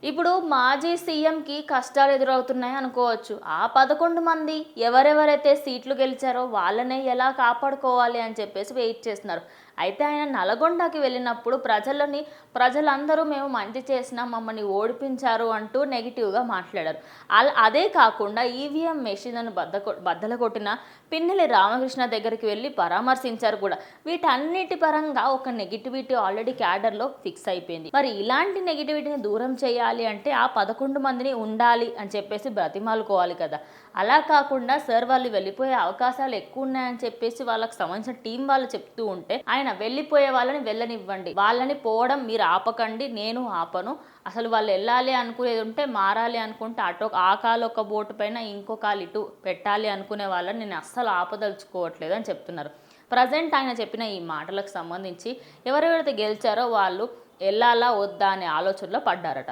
ఇప్పుడు మాజీ సీఎంకి కష్టాలు ఎదురవుతున్నాయి అనుకోవచ్చు. ఆ 11 మంది ఎవరెవరైతే సీట్లు గెలిచారో వాళ్ళనే ఎలా కాపాడుకోవాలి అని చెప్పేసి వెయిట్ చేస్తున్నారు. అయితే ఆయన నల్గొండకి వెళ్ళినప్పుడు ప్రజలందరూ మేము మంచి చేసినా మమ్మల్ని ఓడిపించారు అంటూ నెగిటివ్గా మాట్లాడారు. అదే కాకుండా ఈవీఎం మెషిన్లను బద్దలు కొట్టిన పిన్నెల్లి రామకృష్ణ దగ్గరికి వెళ్ళి పరామర్శించారు కూడా. వీటన్నిటి పరంగా ఒక నెగిటివిటీ ఆల్రెడీ క్యాడర్లో ఫిక్స్ అయిపోయింది. మరి ఇలాంటి నెగిటివిటీని దూరం చేయాలి అంటే ఆ 11 మందిని ఉండాలి అని చెప్పేసి బ్రతిమాలుకోవాలి కదా. అలా కాకుండా సార్ వాళ్ళు వెళ్ళిపోయే అవకాశాలు ఎక్కువ ఉన్నాయని చెప్పేసి వాళ్ళకి సంబంధించిన టీం వాళ్ళు చెప్తూ ఉంటే ఆయన వెళ్ళిపోయే వాళ్ళని వెళ్ళనివ్వండి, వాళ్ళని పోవడం మీరు ఆపకండి, నేను ఆపను, అసలు వాళ్ళు వెళ్ళాలి అనుకునేది ఉంటే మారాలి అనుకుంటే అటు ఆ కాలు ఒక బోటు పైన ఇంకో కాలు ఇటు పెట్టాలి అనుకునే వాళ్ళని నేను అస్సలు ఆపదలుచుకోవట్లేదు అని చెప్తున్నారు. ప్రజెంట్ ఆయన చెప్పిన ఈ మాటలకు సంబంధించి ఎవరెవరైతే గెలిచారో వాళ్ళు వెళ్ళాలా వద్దా అనే ఆలోచనలో పడ్డారట.